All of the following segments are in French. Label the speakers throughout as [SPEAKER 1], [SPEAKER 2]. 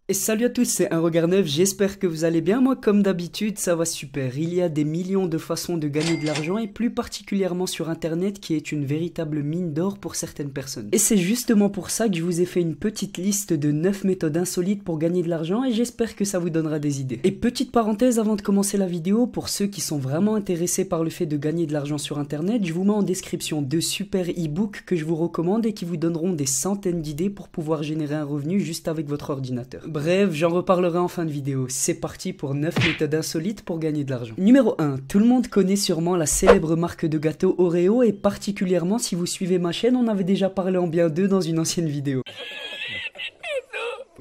[SPEAKER 1] Et salut à tous, c'est Un Regard Neuf, j'espère que vous allez bien. Moi, comme d'habitude, ça va super. Il y a des millions de façons de gagner de l'argent et plus particulièrement sur internet qui est une véritable mine d'or pour certaines personnes. Et c'est justement pour ça que je vous ai fait une petite liste de 9 méthodes insolites pour gagner de l'argent et j'espère que ça vous donnera des idées. Et petite parenthèse avant de commencer la vidéo, pour ceux qui sont vraiment intéressés par le fait de gagner de l'argent sur internet, je vous mets en description 2 super e-books que je vous recommande et qui vous donneront des centaines d'idées pour pouvoir générer un revenu juste avec votre ordinateur. Bref, j'en reparlerai en fin de vidéo. C'est parti pour 9 méthodes insolites pour gagner de l'argent. Numéro 1. Tout le monde connaît sûrement la célèbre marque de gâteaux Oreo et particulièrement si vous suivez ma chaîne, on avait déjà parlé en bien d'eux dans une ancienne vidéo.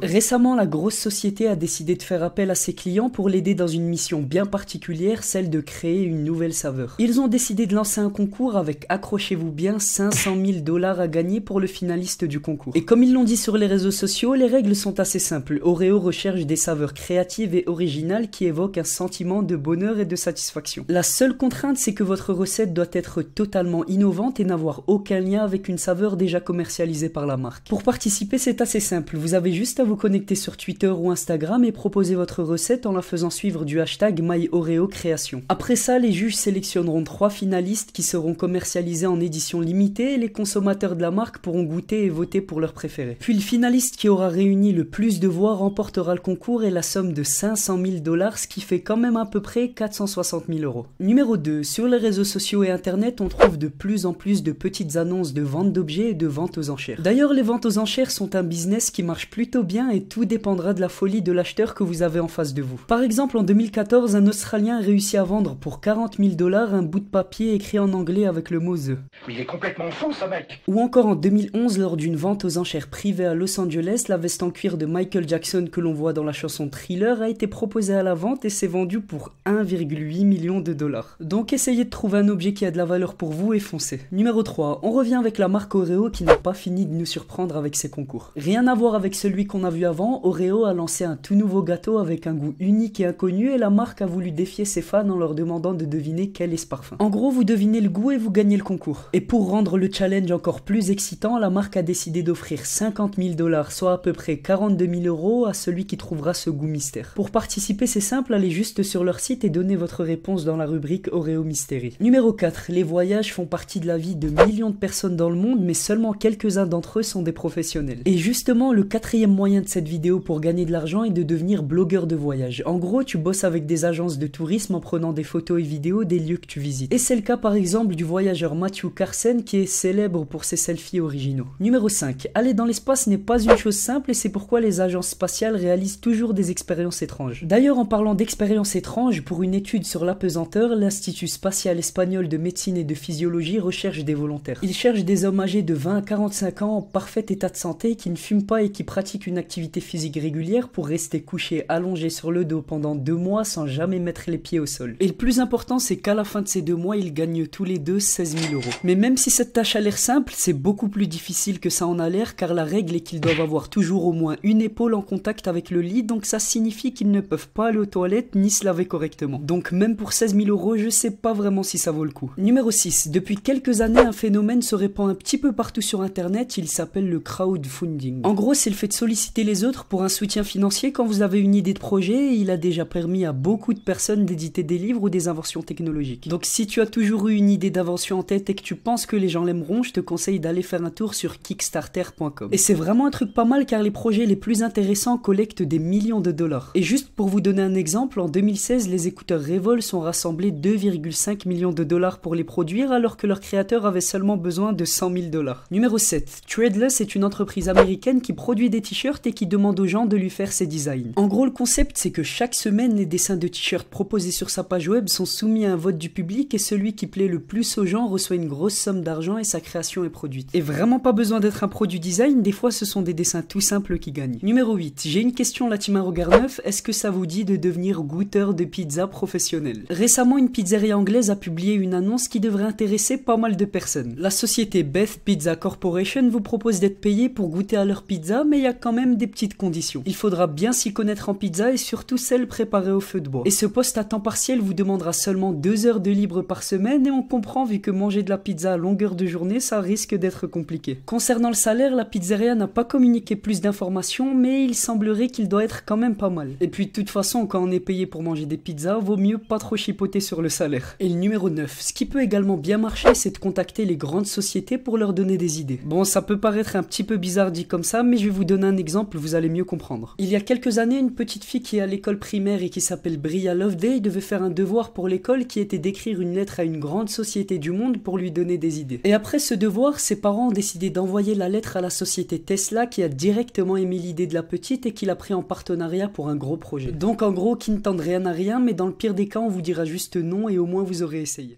[SPEAKER 1] Récemment, la grosse société a décidé de faire appel à ses clients pour l'aider dans une mission bien particulière, celle de créer une nouvelle saveur. Ils ont décidé de lancer un concours avec, accrochez-vous bien, 500 000 $ à gagner pour le finaliste du concours. Et comme ils l'ont dit sur les réseaux sociaux, les règles sont assez simples. Oreo recherche des saveurs créatives et originales qui évoquent un sentiment de bonheur et de satisfaction. La seule contrainte, c'est que votre recette doit être totalement innovante et n'avoir aucun lien avec une saveur déjà commercialisée par la marque. Pour participer, c'est assez simple. Vous avez juste à vous connecter sur Twitter ou Instagram et proposer votre recette en la faisant suivre du hashtag #MyOreoCréation. Après ça, les juges sélectionneront 3 finalistes qui seront commercialisés en édition limitée et les consommateurs de la marque pourront goûter et voter pour leur préféré. Puis le finaliste qui aura réuni le plus de voix remportera le concours et la somme de 500 000 $, ce qui fait quand même à peu près 460 000 €. Numéro 2. Sur les réseaux sociaux et internet, on trouve de plus en plus de petites annonces de vente d'objets et de vente aux enchères. D'ailleurs, les ventes aux enchères sont un business qui marche plutôt bien et tout dépendra de la folie de l'acheteur que vous avez en face de vous. Par exemple, en 2014, un Australien a réussi à vendre pour 40 000 $ un bout de papier écrit en anglais avec le mot The.
[SPEAKER 2] Mais il est complètement fou, ce mec!
[SPEAKER 1] Ou encore en 2011, lors d'une vente aux enchères privée à Los Angeles, la veste en cuir de Michael Jackson que l'on voit dans la chanson Thriller a été proposée à la vente et s'est vendue pour 1,8 million de $. Donc essayez de trouver un objet qui a de la valeur pour vous et foncez. Numéro 3. On revient avec la marque Oreo qui n'a pas fini de nous surprendre avec ses concours. Rien à voir avec celui qu'on a vu avant, Oreo a lancé un tout nouveau gâteau avec un goût unique et inconnu et la marque a voulu défier ses fans en leur demandant de deviner quel est ce parfum. En gros, vous devinez le goût et vous gagnez le concours. Et pour rendre le challenge encore plus excitant, la marque a décidé d'offrir 50 000 $, soit à peu près 42 000 € à celui qui trouvera ce goût mystère. Pour participer, c'est simple, allez juste sur leur site et donnez votre réponse dans la rubrique Oreo Mystery. Numéro 4. Les voyages font partie de la vie de millions de personnes dans le monde, mais seulement quelques-uns d'entre eux sont des professionnels. Et justement, le 4e moyen de cette vidéo pour gagner de l'argent est de devenir blogueur de voyage. En gros, tu bosses avec des agences de tourisme en prenant des photos et vidéos des lieux que tu visites. Et c'est le cas par exemple du voyageur Matthew Carson qui est célèbre pour ses selfies originaux. Numéro 5. Aller dans l'espace n'est pas une chose simple et c'est pourquoi les agences spatiales réalisent toujours des expériences étranges. D'ailleurs, en parlant d'expériences étranges, pour une étude sur l'apesanteur, l'Institut spatial espagnol de médecine et de physiologie recherche des volontaires. Il cherche des hommes âgés de 20 à 45 ans en parfait état de santé qui ne fument pas et qui pratiquent une activité physique régulière pour rester couché allongé sur le dos pendant 2 mois sans jamais mettre les pieds au sol. Et le plus important, c'est qu'à la fin de ces 2 mois, ils gagnent tous les deux 16 000 €. Mais même si cette tâche a l'air simple, c'est beaucoup plus difficile que ça en a l'air car la règle est qu'ils doivent avoir toujours au moins une épaule en contact avec le lit, donc ça signifie qu'ils ne peuvent pas aller aux toilettes ni se laver correctement. Donc même pour 16 000 €, je sais pas vraiment si ça vaut le coup. Numéro 6. Depuis quelques années, un phénomène se répand un petit peu partout sur internet, il s'appelle le crowdfunding. En gros, c'est le fait de solliciter les autres pour un soutien financier quand vous avez une idée de projet et il a déjà permis à beaucoup de personnes d'éditer des livres ou des inventions technologiques. Donc si tu as toujours eu une idée d'invention en tête et que tu penses que les gens l'aimeront, je te conseille d'aller faire un tour sur kickstarter.com. Et c'est vraiment un truc pas mal car les projets les plus intéressants collectent des millions de $. Et juste pour vous donner un exemple, en 2016, les écouteurs Revol ont rassemblé 2,5 millions de $ pour les produire alors que leur créateur avait seulement besoin de 100 000 $. Numéro 7. Threadless est une entreprise américaine qui produit des t-shirts et qui demande aux gens de lui faire ses designs. En gros, le concept, c'est que chaque semaine, les dessins de t-shirts proposés sur sa page web sont soumis à un vote du public et celui qui plaît le plus aux gens reçoit une grosse somme d'argent et sa création est produite. Et vraiment pas besoin d'être un pro du design, des fois ce sont des dessins tout simples qui gagnent. Numéro 8. J'ai une question la team Un Regard Neuf, est-ce que ça vous dit de devenir goûteur de pizza professionnel? Récemment, une pizzeria anglaise a publié une annonce qui devrait intéresser pas mal de personnes. La société Beth Pizza Corporation vous propose d'être payé pour goûter à leur pizza, mais il y a quand même même des petites conditions. Il faudra bien s'y connaître en pizza et surtout celle préparée au feu de bois. Et ce poste à temps partiel vous demandera seulement 2 heures de libre par semaine et on comprend vu que manger de la pizza à longueur de journée ça risque d'être compliqué. Concernant le salaire, la pizzeria n'a pas communiqué plus d'informations mais il semblerait qu'il doit être quand même pas mal. Et puis de toute façon quand on est payé pour manger des pizzas, vaut mieux pas trop chipoter sur le salaire. Et le numéro 9, ce qui peut également bien marcher c'est de contacter les grandes sociétés pour leur donner des idées. Bon ça peut paraître un petit peu bizarre dit comme ça mais je vais vous donner un exemple, vous allez mieux comprendre. Il y a quelques années, une petite fille qui est à l'école primaire et qui s'appelle Bria Loveday devait faire un devoir pour l'école qui était d'écrire une lettre à une grande société du monde pour lui donner des idées. Et après ce devoir, ses parents ont décidé d'envoyer la lettre à la société Tesla qui a directement aimé l'idée de la petite et qui l'a pris en partenariat pour un gros projet. Donc en gros, qui ne tente rien à rien, mais dans le pire des cas, on vous dira juste non et au moins vous aurez essayé.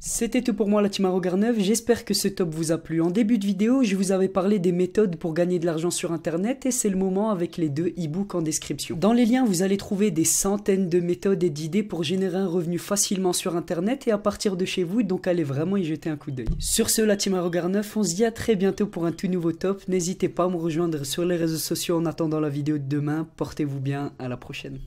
[SPEAKER 1] C'était tout pour moi la team Arrogarneuf, j'espère que ce top vous a plu. En début de vidéo, je vous avais parlé des méthodes pour gagner de l'argent sur internet et c'est le moment avec les 2 e-books en description. Dans les liens, vous allez trouver des centaines de méthodes et d'idées pour générer un revenu facilement sur internet et à partir de chez vous, donc allez vraiment y jeter un coup d'œil. Sur ce, la team Arrogarneuf, on se dit à très bientôt pour un tout nouveau top. N'hésitez pas à me rejoindre sur les réseaux sociaux en attendant la vidéo de demain. Portez-vous bien, à la prochaine.